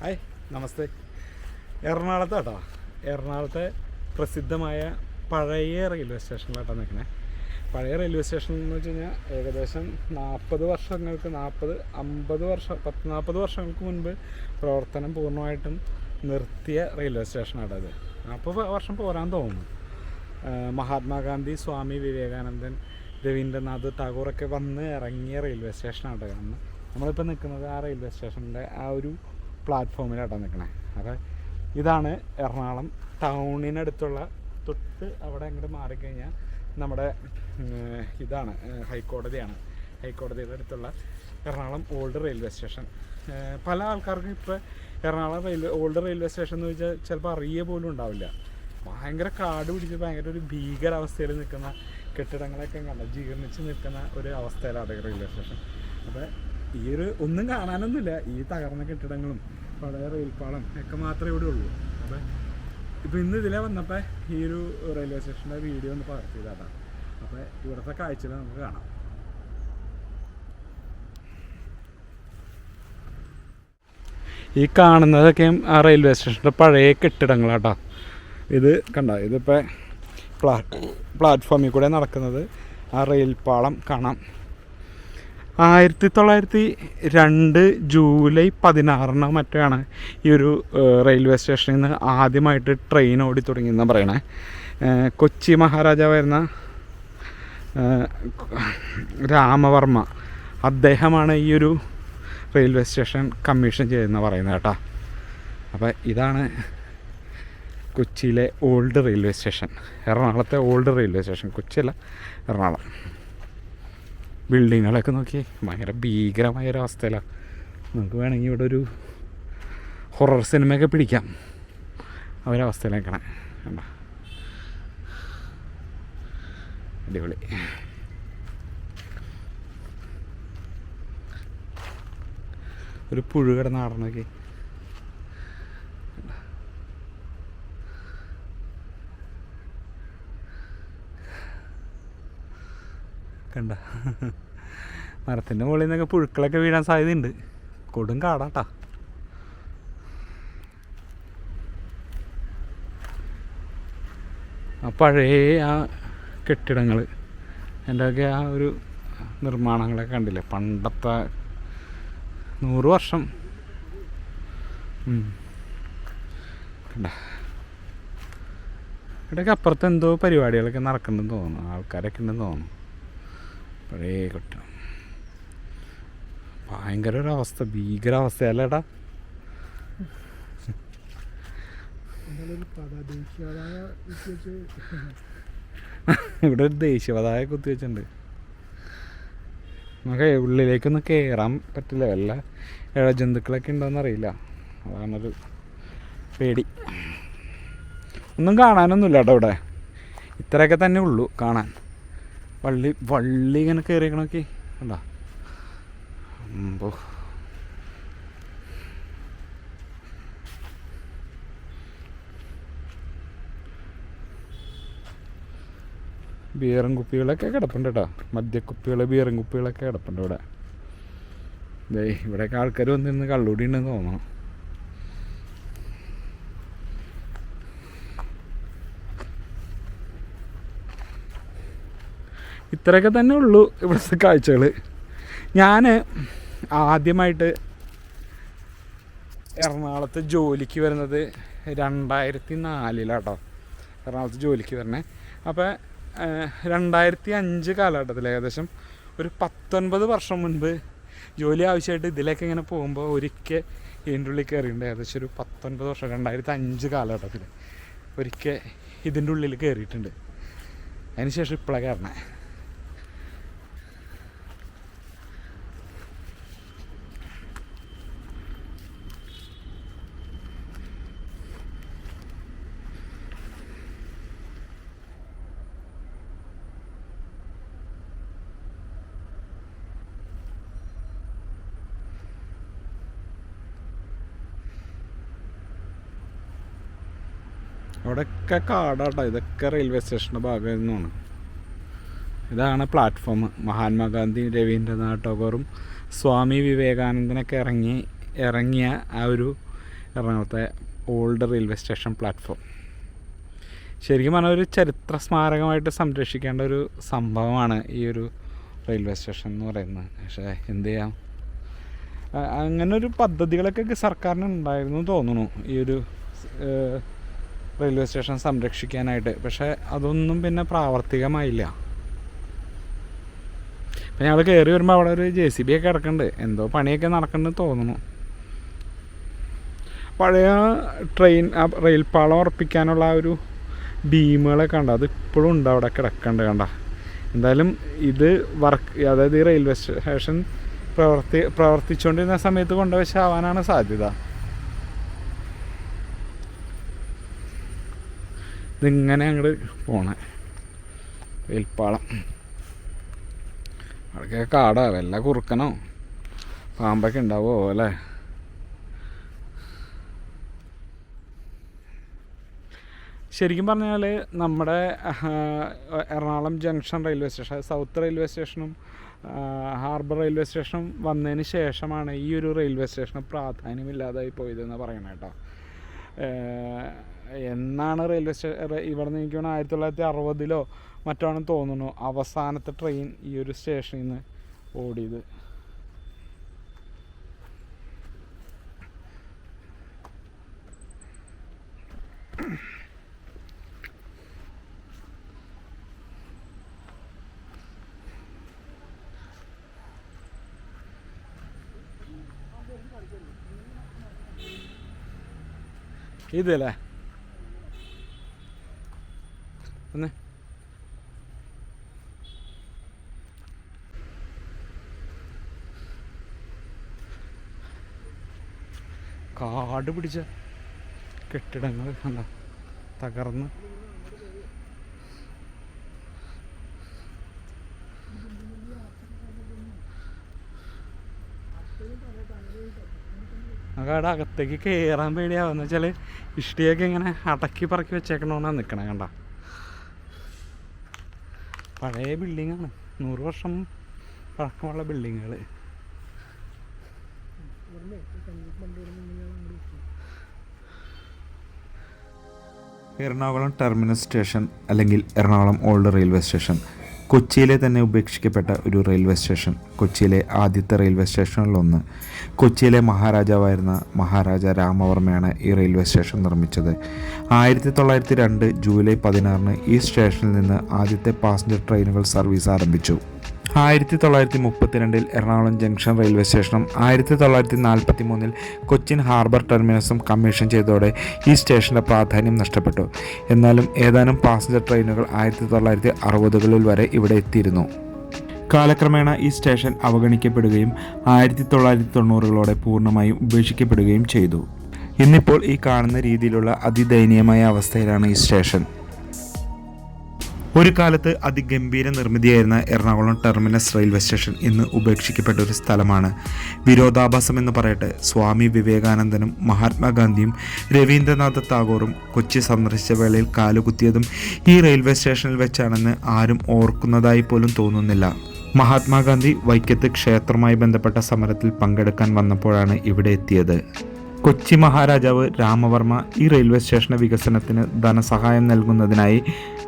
Hi, നമസ്തേ. എറണാകുളത്താട്ടോ. എറണാകുളത്തെ പ്രസിദ്ധമായ പഴയ റെയിൽവേ സ്റ്റേഷനിലായിട്ടാണ് നിൽക്കണേ. പഴയ റെയിൽവേ സ്റ്റേഷൻ എന്ന് വെച്ച് കഴിഞ്ഞാൽ ഏകദേശം 40 വർഷങ്ങൾക്ക് 40 വർഷങ്ങൾക്ക് മുൻപ് പ്രവർത്തനം പൂർണ്ണമായിട്ടും നിർത്തിയ റെയിൽവേ സ്റ്റേഷനാണ് അത്. 40 വർഷം പോരാൻ തോന്നുന്നു. മഹാത്മാഗാന്ധി, സ്വാമി വിവേകാനന്ദൻ, രവീന്ദ്രനാഥ് ടാഗോറൊക്കെ വന്ന് ഇറങ്ങിയ റെയിൽവേ സ്റ്റേഷനാണ് കാണുന്നത്. നമ്മളിപ്പോൾ നിൽക്കുന്നത് ആ റെയിൽവേ സ്റ്റേഷൻ്റെ ആ ഒരു പ്ലാറ്റ്ഫോമിലായിട്ടാണ് നിൽക്കണേ. അപ്പോൾ ഇതാണ് എറണാകുളം ടൗണിനടുത്തുള്ള, തൊട്ട് അവിടെ അങ്ങോട്ട് മാറിക്കഴിഞ്ഞാൽ നമ്മുടെ ഇതാണ് ഹൈക്കോടതിയാണ്. ഹൈക്കോടതിയുടെ അടുത്തുള്ള എറണാകുളം ഓൾഡ് റെയിൽവേ സ്റ്റേഷൻ. പല ആൾക്കാർക്കും ഇപ്പോൾ എറണാകുളം ഓൾഡ് റെയിൽവേ സ്റ്റേഷൻ എന്ന് വെച്ചാൽ ചിലപ്പോൾ അറിയ പോലും ഉണ്ടാവില്ല. ഭയങ്കര കാട് പിടിച്ച് ഭയങ്കര ഒരു ഭീകരാവസ്ഥയിൽ നിൽക്കുന്ന കെട്ടിടങ്ങളൊക്കെ കണ്ട ജീർണിച്ച് നിൽക്കുന്ന ഒരു അവസ്ഥയിലാണ് റെയിൽവേ സ്റ്റേഷൻ. അപ്പോൾ ഈ ഒരു ഒന്നും കാണാനൊന്നുമില്ല, ഈ തകർന്ന കെട്ടിടങ്ങളും പഴയ റെയിൽപ്പാളം ഒക്കെ മാത്രമേ ഇവിടെ ഉള്ളൂ. അപ്പോൾ ഇപ്പോൾ ഇന്ന് ഇതിലെ വന്നപ്പോൾ ഈ ഒരു റെയിൽവേ സ്റ്റേഷൻ്റെ വീഡിയോ ഒന്ന് പകർത്തിയതാണ്. അപ്പോൾ ഇവിടുത്തെ കാഴ്ചകൾ നമുക്ക് കാണാം. ഈ കാണുന്നതൊക്കെയും ആ റെയിൽവേ സ്റ്റേഷൻ്റെ പഴയ കെട്ടിടങ്ങളാട്ടോ. ഇത് കണ്ട, ഇതിപ്പോൾ പ്ലാറ്റ്ഫോമിൽ കൂടെ നടക്കുന്നത് ആ റെയിൽപ്പാളം കാണാം. 1902 ജൂലൈ 16 മറ്റാണ് ഈ ഒരു റെയിൽവേ സ്റ്റേഷനിൽ നിന്ന് ആദ്യമായിട്ട് ട്രെയിൻ ഓടി തുടങ്ങിയെന്നാണ് പറയണേ. കൊച്ചി മഹാരാജാവായിരുന്ന രാമവർമ്മ, അദ്ദേഹമാണ് ഈ ഒരു റെയിൽവേ സ്റ്റേഷൻ കമ്മീഷൻ ചെയ്തെന്ന് പറയുന്നത് കേട്ടോ. അപ്പോൾ ഇതാണ് കൊച്ചിയിലെ ഓൾഡ് റെയിൽവേ സ്റ്റേഷൻ, എറണാകുളത്തെ ഓൾഡ് റെയിൽവേ സ്റ്റേഷൻ. കൊച്ചിയല്ല, എറണാകുളം. ബിൽഡിങ്ങുകളൊക്കെ നോക്കി ഭയങ്കര ഭീകരമായൊരവസ്ഥയിലാണ്. നമുക്ക് വേണമെങ്കിൽ ഇവിടെ ഒരു ഹൊറർ സിനിമയൊക്കെ പിടിക്കാം, അവരവസ്ഥയിലേക്കാണ്. കണ്ട, അടിപൊളി. ഒരു പുഴു കിടന്ന് ആടണമൊക്കെ കണ്ട. മരത്തിൻ്റെ മുകളിൽ നിന്നൊക്കെ പുഴുക്കളൊക്കെ വീഴാൻ സാധ്യതയുണ്ട്. കൊടും കാടാട്ടാ. ആ പഴയ ആ കെട്ടിടങ്ങൾ, എൻ്റെയൊക്കെ ആ ഒരു നിർമ്മാണങ്ങളൊക്കെ കണ്ടില്ലേ, പണ്ടത്തെ 100 വർഷം കണ്ട. ഇവിടെയൊക്കെ അപ്പുറത്ത് എന്തോ പരിപാടികളൊക്കെ നടക്കുന്നുണ്ടെന്ന് തോന്നുന്നു, ആൾക്കാരൊക്കെ ഉണ്ടെന്ന് തോന്നുന്നു. പഴയ കെട്ടിടം ഭയങ്കര ഒരവസ്ഥ, ഭീകരാവസ്ഥയല്ലേടാ. ഇവിടെ ഒരു ദേശീയപതാക കുത്തിവെച്ചിട്ടുണ്ട്. നമുക്ക് ഉള്ളിലേക്കൊന്നും കയറാൻ പറ്റില്ല, വല്ല ഇഴജന്തുക്കളൊക്കെ ഉണ്ടോയെന്നറിയില്ല, അതാണൊരു പേടി. ഒന്നും കാണാനൊന്നുമില്ല കേട്ടോ ഇവിടെ, ഇത്രയൊക്കെ തന്നെ ഉള്ളൂ കാണാൻ. വള്ളി ഇങ്ങനെ കയറിക്കണൊക്കെ കണ്ടോ. ബിയറും കുപ്പികളൊക്കെ കിടപ്പുണ്ട് കേട്ടോ, മദ്യക്കുപ്പികൾ, ബിയറും കുപ്പികളൊക്കെ കിടപ്പുണ്ട് ഇവിടെ. ഇവിടെയൊക്കെ ആൾക്കാർ വന്നിരുന്ന് കള്ളുകൂടി ഉണ്ടെന്ന് തോന്നണം. ഇത്രയൊക്കെ തന്നെ ഉള്ളൂ ഇവിടുത്തെ കാഴ്ചകൾ. ഞാൻ ആദ്യമായിട്ട് എറണാകുളത്ത് ജോലിക്ക് വരുന്നത് 2004 എറണാകുളത്ത് ജോലിക്ക് വരണേ. അപ്പോൾ 2005 കാലഘട്ടത്തിൽ, ഏകദേശം ഒരു 19 വർഷം മുൻപ് ജോലി ആവശ്യമായിട്ട് ഇതിലേക്ക് ഇങ്ങനെ പോകുമ്പോൾ ഒരിക്കൽ ഇതിൻ്റെ ഉള്ളിൽ കയറിയിട്ടുണ്ട്. ഏകദേശം ഒരു 19 വർഷം, 2005 കാലഘട്ടത്തിൽ ഒരിക്കൽ ഇതിൻ്റെ ഉള്ളിൽ കയറിയിട്ടുണ്ട്. അതിന് ശേഷം ഇപ്പോഴാണ് കയറണേ. അവിടെയൊക്കെ കാടാട്ടോ. ഇതൊക്കെ റെയിൽവേ സ്റ്റേഷൻ്റെ ഭാഗത്തു നിന്നാണ്. ഇതാണ് പ്ലാറ്റ്ഫോം. മഹാത്മാഗാന്ധി, രവീന്ദ്രനാഥ് ടാഗോറും സ്വാമി വിവേകാനന്ദനൊക്കെ ഇറങ്ങിയ ആ ഒരു എറണാകുളത്തെ ഓൾഡ് റെയിൽവേ സ്റ്റേഷൻ പ്ലാറ്റ്ഫോം. ശരിക്കും പറഞ്ഞാൽ ഒരു ചരിത്ര സ്മാരകമായിട്ട് സംരക്ഷിക്കേണ്ട ഒരു സംഭവമാണ് ഈ ഒരു റെയിൽവേ സ്റ്റേഷൻ എന്ന് പറയുന്നത്. പക്ഷേ എന്ത് ചെയ്യാം, അങ്ങനെ ഒരു പദ്ധതികളൊക്കെ സർക്കാരിന് ഉണ്ടായിരുന്നു തോന്നുന്നു ഈ ഒരു റെയിൽവേ സ്റ്റേഷൻ സംരക്ഷിക്കാനായിട്ട്. പക്ഷേ അതൊന്നും പിന്നെ പ്രാവർത്തികമായില്ല. അപ്പം ഞങ്ങൾ കയറി വരുമ്പോൾ അവിടെ ഒരു JCB ഒക്കെ കിടക്കുന്നുണ്ട്, എന്തോ പണിയൊക്കെ നടക്കുന്നുണ്ടെന്ന് തോന്നുന്നു. പഴയ റെയിൽപ്പാളം ഉറപ്പിക്കാനുള്ള ആ ഒരു ബീമുകളൊക്കെ കണ്ട, അത് ഇപ്പോഴും ഉണ്ട് അവിടെ കിടക്കണ്ട് കണ്ട. എന്തായാലും ഇത് അതായത് ഈ റെയിൽവേ സ്റ്റേഷൻ പ്രവർത്തിച്ചുകൊണ്ടിരുന്ന സമയത്ത് കൊണ്ടുവച്ചാവാനാണ് സാധ്യത. ഇതിങ്ങനെ അങ്ങോട്ട് പോണേ റെയിൽപ്പാളം. അവിടേക്ക് കാടാ, വല്ല കുറുക്കനോ പാമ്പൊക്കെ ഉണ്ടാവുമോ അല്ലേ. ശരിക്കും പറഞ്ഞാൽ നമ്മുടെ Ernakulam junction railway station, south railway സ്റ്റേഷനും ഹാർബർ റെയിൽവേ സ്റ്റേഷനും വന്നതിന് ശേഷമാണ് ഈ ഒരു റെയിൽവേ സ്റ്റേഷന് പ്രാധാന്യമില്ലാതായി പോയതെന്ന് പറയണം കേട്ടോ. എന്നാണ് റെയിൽവേ ഇവിടെ നിന്ന് എനിക്ക് 1960 മറ്റാണെന്ന് തോന്നുന്നു അവസാനത്തെ ട്രെയിൻ ഈ ഒരു സ്റ്റേഷനിൽ നിന്ന് ഓടിയത്. ഇതല്ലേ ഒന്ന് കാട് പിടിച്ച കെട്ടിടങ്ങൾ കണ്ട തകർന്ന്. അവിടെ അകത്തേക്ക് കയറാൻ പേടിയാവുന്ന വെച്ചാൽ ഇഷ്ടിയൊക്കെ ഇങ്ങനെ അടക്കി പറക്കി വെച്ചേക്കണോന്നാണ് നിൽക്കണേ കണ്ട. പഴയ ബിൽഡിങ്ങാണ്, 100 വർഷം പഴക്കമുള്ള ബിൽഡിങ്ങുകൾ. എറണാകുളം ടെർമിനസ് സ്റ്റേഷൻ അല്ലെങ്കിൽ എറണാകുളം ഓൾഡ് റെയിൽവേ സ്റ്റേഷൻ കൊച്ചിയിലെ തന്നെ ഉപേക്ഷിക്കപ്പെട്ട ഒരു റെയിൽവേ സ്റ്റേഷൻ. കൊച്ചിയിലെ ആദ്യത്തെ റെയിൽവേ സ്റ്റേഷനിലൊന്ന്. കൊച്ചിയിലെ മഹാരാജാവായിരുന്ന മഹാരാജ രാമവർമ്മയാണ് ഈ റെയിൽവേ സ്റ്റേഷൻ നിർമ്മിച്ചത്. 1902 ജൂലൈ 16 ഈ സ്റ്റേഷനിൽ നിന്ന് ആദ്യത്തെ പാസഞ്ചർ ട്രെയിനുകൾ സർവീസ് ആരംഭിച്ചു. 1932 എറണാകുളം ജംഗ്ഷൻ റെയിൽവേ സ്റ്റേഷനും 1943 കൊച്ചിൻ ഹാർബർ ടെർമിനസും കമ്മീഷൻ ചെയ്തതോടെ ഈ സ്റ്റേഷൻ്റെ പ്രാധാന്യം നഷ്ടപ്പെട്ടു. എന്നാലും ഏതാനും പാസഞ്ചർ ട്രെയിനുകൾ 1960കളിൽ വരെ ഇവിടെ എത്തിയിരുന്നു. കാലക്രമേണ ഈ സ്റ്റേഷൻ അവഗണിക്കപ്പെടുകയും 1990കളോടെ പൂർണ്ണമായും ഉപേക്ഷിക്കപ്പെടുകയും ചെയ്തു. ഇന്നിപ്പോൾ ഈ കാണുന്ന രീതിയിലുള്ള അതിദയനീയമായ അവസ്ഥയിലാണ് ഈ സ്റ്റേഷൻ. ഒരു കാലത്ത് അതിഗംഭീര നിർമ്മിതിയായിരുന്ന എറണാകുളം ടെർമിനസ് റെയിൽവേ സ്റ്റേഷൻ ഇന്ന് ഉപേക്ഷിക്കപ്പെട്ട ഒരു സ്ഥലമാണ്. വിരോധാഭാസം എന്ന് പറയട്ടെ, സ്വാമി വിവേകാനന്ദനും മഹാത്മാഗാന്ധിയും രവീന്ദ്രനാഥ ടാഗോറും കൊച്ചി സന്ദർശിച്ച വേളയിൽ കാലുകുത്തിയതും ഈ റെയിൽവേ സ്റ്റേഷനിൽ വെച്ചാണെന്ന് ആരും ഓർക്കുന്നതായി പോലും തോന്നുന്നില്ല. മഹാത്മാഗാന്ധി വൈക്കത്ത് ക്ഷേത്രവുമായി ബന്ധപ്പെട്ട സമരത്തിൽ പങ്കെടുക്കാൻ വന്നപ്പോഴാണ് ഇവിടെ എത്തിയത്. കൊച്ചി മഹാരാജാവ് രാമവർമ്മ ഈ റെയിൽവേ സ്റ്റേഷന്റെ വികസനത്തിന് ധനസഹായം നൽകുന്നതിനായി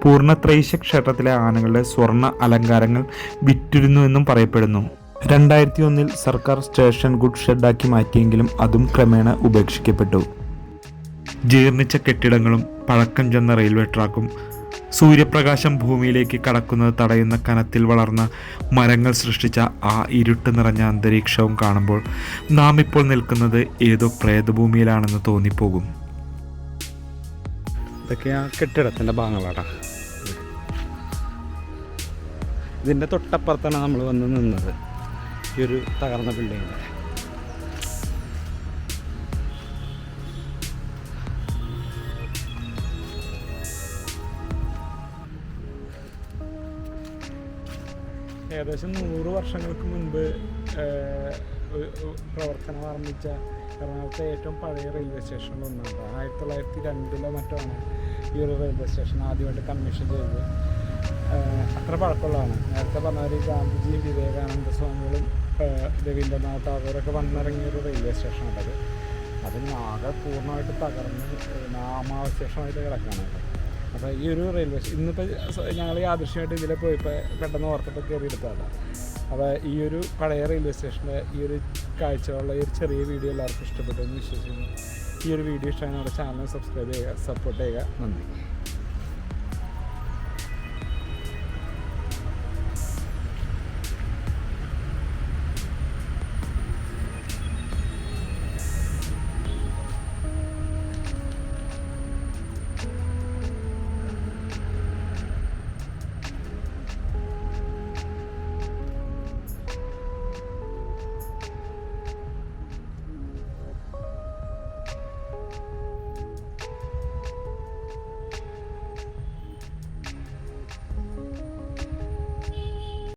പൂർണ്ണത്രൈശ്യ ക്ഷേത്രത്തിലെ ആനകളുടെ സ്വർണ്ണ അലങ്കാരങ്ങൾ വിറ്റിരുന്നുവെന്നും പറയപ്പെടുന്നു. 2001 സർക്കാർ സ്റ്റേഷൻ ഗുഡ് ഷെഡാക്കി മാറ്റിയെങ്കിലും അതും ക്രമേണ ഉപേക്ഷിക്കപ്പെട്ടു. ജീർണിച്ച കെട്ടിടങ്ങളും പഴക്കം ചെന്ന റെയിൽവേ ട്രാക്കും സൂര്യപ്രകാശം ഭൂമിയിലേക്ക് കടക്കുന്നത് തടയുന്ന കനത്തിൽ വളർന്ന മരങ്ങൾ സൃഷ്ടിച്ച ആ ഇരുട്ട് നിറഞ്ഞ അന്തരീക്ഷവും കാണുമ്പോൾ നാം ഇപ്പോൾ നിൽക്കുന്നത് ഏതോ പ്രേതഭൂമിയിലാണെന്ന് തോന്നിപ്പോകും. ഇതൊക്കെ ആ കെട്ടിടത്തിൻ്റെ ഭാഗങ്ങളാണ്. ഇതിൻ്റെ തൊട്ടപ്പുറത്താണ് നമ്മൾ വന്ന് നിന്നത്, ഈ ഒരു തകർന്ന ബിൽഡിങ്ങിൻ്റെ. ഏകദേശം 100 വർഷങ്ങൾക്ക് മുൻപ് പ്രവർത്തനം ആരംഭിച്ച എറണാകുളത്തെ ഏറ്റവും പഴയ റെയിൽവേ സ്റ്റേഷനിലൊന്നുണ്ട്. 1902 മറ്റാണ് ഈ ഒരു റെയിൽവേ സ്റ്റേഷൻ ആദ്യമായിട്ട് കമ്മീഷൻ ചെയ്തത്. അത്ര പഴക്കമുള്ളതാണ്. നേരത്തെ പറഞ്ഞ ഗാന്ധിജിയും വിവേകാനന്ദ സ്വാമികളും രവീന്ദ്രനാഥ് ടാഗോറൊക്കെ വന്നിറങ്ങിയ ഒരു റെയിൽവേ സ്റ്റേഷനാണത്. അതിന് ആകെ പൂർണ്ണമായിട്ട് തകർന്ന് നാമാവശേഷമായിട്ട് കിടക്കുകയാണ്. അപ്പോൾ ഈ ഒരു റെയിൽവേ ഇന്നിപ്പോൾ ഞങ്ങൾ യാദൃശ്യമായിട്ട് ഇതിലെ പോയപ്പോൾ പെട്ടെന്ന് ഓർത്തപ്പോൾ കയറിയെടുത്തതാണ്. അപ്പോൾ ഈ ഒരു പഴയ റെയിൽവേ സ്റ്റേഷൻ്റെ ഈ ഒരു കാഴ്ചകളുള്ള ഈ ഒരു ചെറിയ വീഡിയോ എല്ലാവർക്കും ഇഷ്ടപ്പെട്ടു എന്ന് വിശ്വസിക്കുന്നു. ഈ ഒരു വീഡിയോ ഇഷ്ടമായി നമ്മുടെ ചാനൽ സബ്സ്ക്രൈബ് ചെയ്യുക, സപ്പോർട്ട് ചെയ്യുക. നന്ദി.